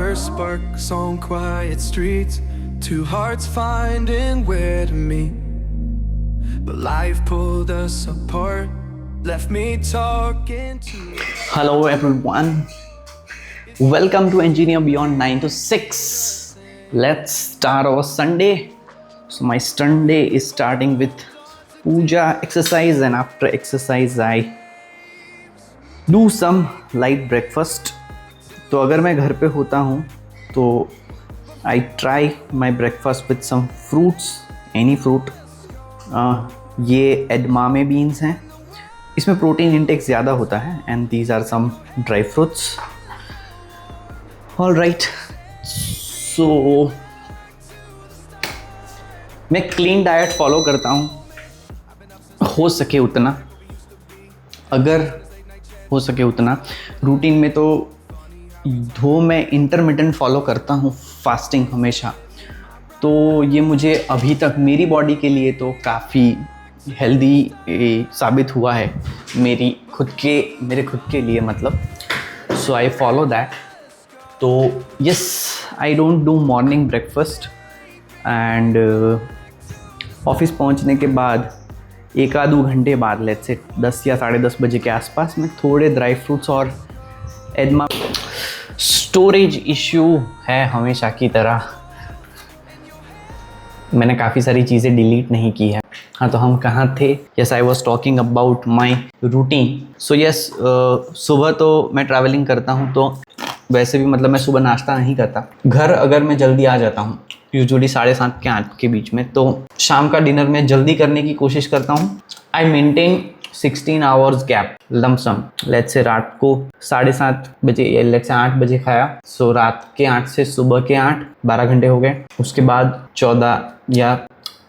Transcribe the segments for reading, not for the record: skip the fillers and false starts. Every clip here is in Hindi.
first sparks on quiet streets, two hearts finding where to meet. But life pulled us apart, left me talking to you. Hello everyone, welcome to Engineer Beyond 9 to 6. Let's start our Sunday. So my Sunday is starting with puja exercise, and after exercise I do some light breakfast. तो अगर मैं घर पे होता हूँ तो I try my breakfast with some fruits, any fruit. ये एडमामे बीन्स हैं, इसमें प्रोटीन इंटेक ज़्यादा होता है, and these are some dry fruits. All right, so मैं क्लीन डाइट फॉलो करता हूँ, हो सके उतना, अगर हो सके उतना. रूटीन में तो दो मैं इंटरमिटेंट फॉलो करता हूँ फास्टिंग हमेशा, तो ये मुझे अभी तक मेरी बॉडी के लिए तो काफ़ी हेल्दी साबित हुआ है, मेरे खुद के लिए मतलब. सो आई फॉलो दैट. तो yes, I don't do morning breakfast, and office पहुँचने के बाद एक आध दो घंटे बाद, लेट्स से 10 या 10:30 बजे के आसपास में थोड़े ड्राई फ्रूट्स और एडमा. स्टोरेज इश्यू है हमेशा की तरह, मैंने काफ़ी सारी चीज़ें डिलीट नहीं की है. हाँ, तो हम कहाँ थे? Yes, I was talking about my routine. So yes, सुबह तो मैं ट्रैवलिंग करता हूँ, तो वैसे भी मतलब मैं सुबह नाश्ता नहीं करता. घर अगर मैं जल्दी आ जाता हूँ, यूजुअली 7:30 के 8 के बीच में, तो शाम का डिनर में जल्दी करने की कोशिश करता हूँ. I maintain 16 hours gap lump sum. Let's say रात को 7:30 बजे या लेट्स से 8 बजे खाया, सो रात के 8 से सुबह के 8, 12 घंटे हो गए. उसके बाद 14 या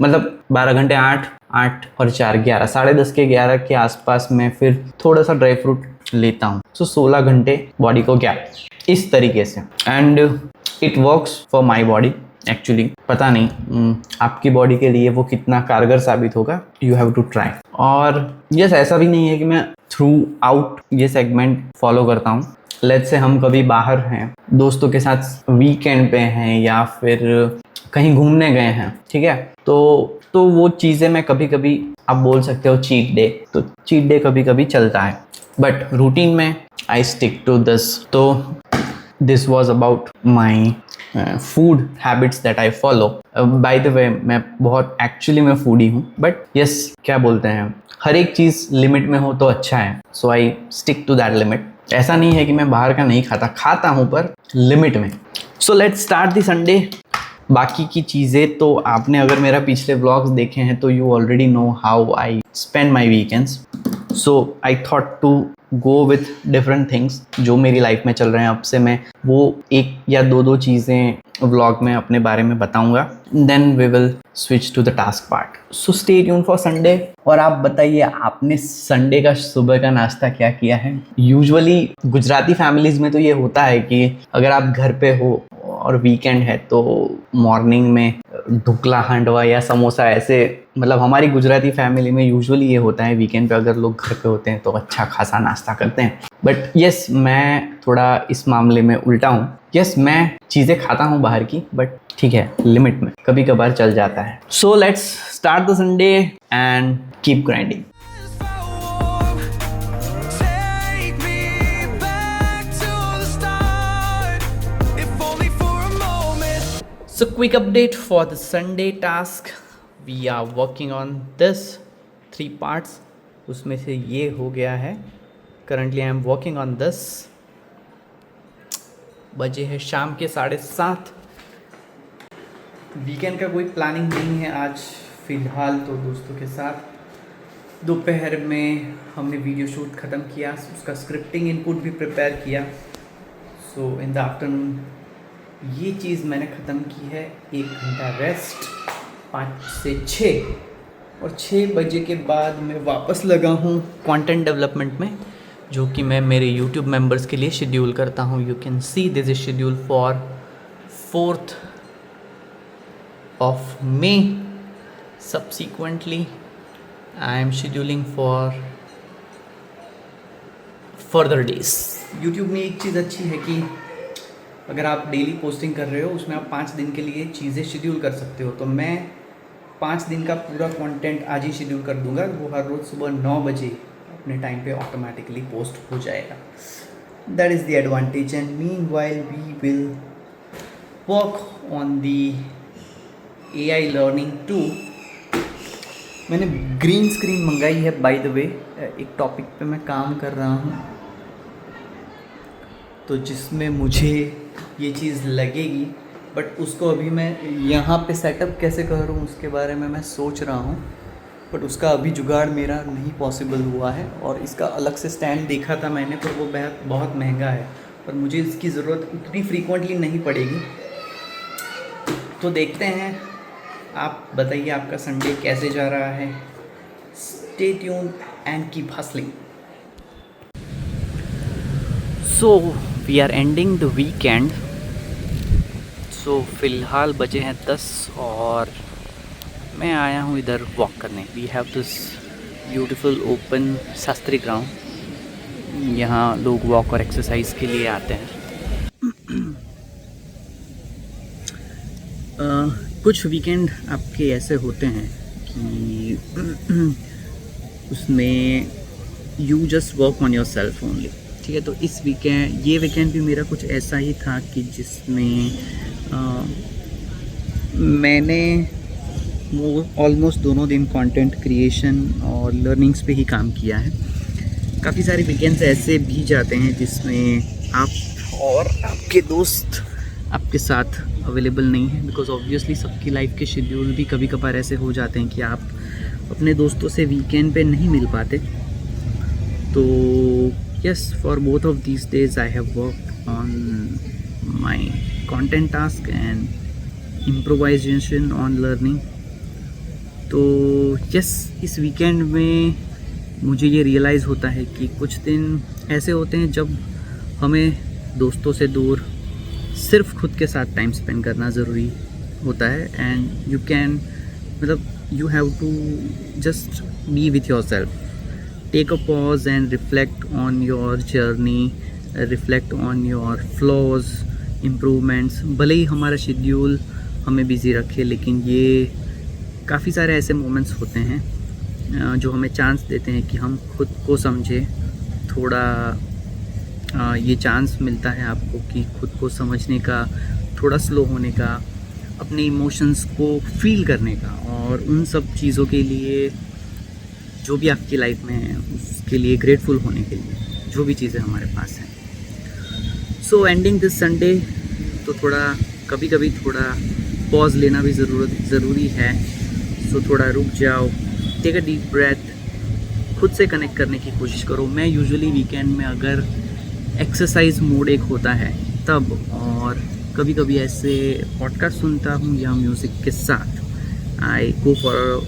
मतलब 12 घंटे, 8 और 4 11, 10:30 के 11 के आसपास में फिर थोड़ा सा ड्राई फ्रूट लेता हूँ. सो 16 घंटे बॉडी को गैप, इस तरीके से. And it works for my body actually. पता नहीं आपकी बॉडी के लिए वो कितना कारगर साबित होगा, यू हैव टू ट्राई. और यस, ऐसा भी नहीं है कि मैं थ्रू आउट ये सेगमेंट फॉलो करता हूँ. लेट्स से हम कभी बाहर हैं, दोस्तों के साथ वीकेंड पे हैं, या फिर कहीं घूमने गए हैं, ठीक है, तो वो चीज़ें मैं कभी कभी, आप बोल सकते हो चीट डे, तो चीट डे कभी कभी चलता है, बट रूटीन में आई स्टिक टू दिस. तो this was about my food habits that I follow. By the way, मैं बहुत एक्चुअली मैं फूडी हूँ, बट यस, क्या बोलते हैं, हर एक चीज़ लिमिट में हो तो अच्छा है. So I stick to that limit. ऐसा नहीं है कि मैं बाहर का नहीं खाता हूँ, पर लिमिट में. So let's start the Sunday. बाकी की चीज़ें तो आपने अगर मेरा पिछले व्लॉग्स देखे हैं तो you already know how I spend my weekends. So I thought to go with different things जो मेरी लाइफ में चल रहे हैं. अब से मैं वो एक या दो चीज़ें व्लॉग में अपने बारे में बताऊंगा. Then we will switch to the task part. So stay tune for Sunday. और आप बताइए, आपने संडे का सुबह का नाश्ता क्या किया है? यूजुअली गुजराती फैमिलीज़ में तो ये होता है कि अगर आप घर पे हो और वीकेंड है तो मॉर्निंग में ढुकला, हांडवा या समोसा, ऐसे मतलब हमारी गुजराती फैमिली में यूजुअली ये होता है, वीकेंड पे अगर लोग घर पे होते हैं तो अच्छा खासा नाश्ता करते हैं. बट यस, मैं थोड़ा इस मामले में उल्टा हूँ. यस, मैं चीज़ें खाता हूँ बाहर की, बट ठीक है, लिमिट में, कभी कभार चल जाता है. So let's start the Sunday and keep grinding. So quick update for the Sunday task. We are working on this 3 parts. उसमें से ये हो गया है. Currently I am working on this. बजे है शाम के 7:30. वीकेंड का कोई प्लानिंग नहीं है आज फ़िलहाल, तो दोस्तों के साथ दोपहर में हमने वीडियो शूट ख़त्म किया, उसका स्क्रिप्टिंग इनपुट भी प्रिपेयर किया. सो इन द आफ्टरनून ये चीज़ मैंने ख़त्म की है. 1 घंटा रेस्ट, 5 से 6, और 6 बजे के बाद मैं वापस लगा हूँ कंटेंट डेवलपमेंट में, जो कि मैं मेरे यूट्यूब मेंबर्स के लिए शेड्यूल करता हूँ. You can see this is schedule for 4th of May. Subsequently I am scheduling for further days. YouTube में एक चीज़ अच्छी है कि अगर आप डेली पोस्टिंग कर रहे हो उसमें आप 5 दिन के लिए चीज़ें शेड्यूल कर सकते हो। तो मैं 5 दिन का पूरा कंटेंट आज ही शेड्यूल कर दूंगा, वो हर रोज़ सुबह 9 बजे अपने टाइम पे ऑटोमेटिकली पोस्ट हो जाएगा। That is the advantage and meanwhile we will work on the AI learning too. मैंने ग्रीन स्क्रीन मंगाई है बाय द वे, एक टॉपिक पे मैं काम कर रहा हूँ तो जिसमें मुझे ये चीज़ लगेगी, बट उसको अभी मैं यहाँ पे सेटअप कैसे करूँ उसके बारे में मैं सोच रहा हूँ, बट उसका अभी जुगाड़ मेरा नहीं पॉसिबल हुआ है। और इसका अलग से स्टैंड देखा था मैंने, पर वो बहुत महंगा है और मुझे इसकी ज़रूरत उतनी फ्रीक्वेंटली नहीं पड़ेगी। तो देखते हैं, आप बताइए आपका संडे कैसे जा रहा है। Stay tuned and keep hustling. So we are ending the weekend. So फ़िलहाल बजे हैं 10 और मैं आया हूँ इधर वॉक करने। We have this beautiful open Shastri ground. यहाँ लोग वॉक और एक्सरसाइज के लिए आते हैं। कुछ वीकेंड आपके ऐसे होते हैं कि उसमें you just work on your self only, ठीक है। तो इस ये वीकेंड भी मेरा कुछ ऐसा ही था कि जिसमें मैंने वो ऑलमोस्ट दोनों दिन कंटेंट क्रिएशन और लर्निंग्स पे ही काम किया है। काफ़ी सारे वीकेंड्स ऐसे भी जाते हैं जिसमें आप और आपके दोस्त आपके साथ अवेलेबल नहीं है, बिकॉज ऑब्वियसली सबकी लाइफ के शेड्यूल भी कभी कभार ऐसे हो जाते हैं कि आप अपने दोस्तों से वीकेंड पे नहीं मिल पाते। तो yes, for both of these days I have worked on my content task and improvisation on learning. तो यस, इस वीकेंड में मुझे ये रियलाइज़ होता है कि कुछ दिन ऐसे होते हैं जब हमें दोस्तों से दूर सिर्फ खुद के साथ टाइम स्पेंड करना ज़रूरी होता है। एंड यू कैन मतलब you have to just be with yourself, take a pause and reflect on your journey, reflect on your flaws, improvements. भले ही हमारा शेड्यूल हमें बिज़ी रखे, लेकिन ये काफ़ी सारे ऐसे मोमेंट्स होते हैं जो हमें चांस देते हैं कि हम खुद को समझें। थोड़ा ये चांस मिलता है आपको कि खुद को समझने का, थोड़ा स्लो होने का, अपने इमोशंस को फील करने का, और उन सब चीज़ों के लिए जो भी आपकी लाइफ में है उसके लिए ग्रेटफुल होने के लिए, जो भी चीज़ें हमारे पास हैं। सो एंडिंग दिस संडे, तो थोड़ा कभी कभी थोड़ा पॉज लेना भी ज़रूरी है। सो थोड़ा रुक जाओ, टेक अ डीप ब्रेथ, खुद से कनेक्ट करने की कोशिश करो। मैं यूजुअली वीकेंड में अगर एक्सरसाइज मोड एक होता है तब, और कभी कभी ऐसे पॉडकास्ट सुनता हूँ या म्यूज़िक के साथ, I go for a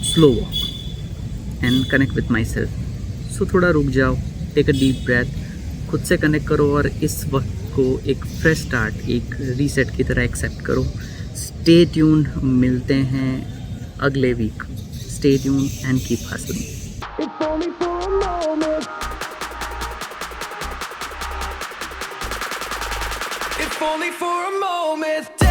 slow walk and connect with myself. So थोड़ा रुक जाओ, टेक अ डीप ब्रेथ, खुद से कनेक्ट करो और इस वक्त को एक फ्रेश स्टार्ट, एक रीसेट की तरह एक्सेप्ट करो। स्टे ट्यून्ड, मिलते हैं अगले week. Stay tuned and keep hustling. If only for a moment.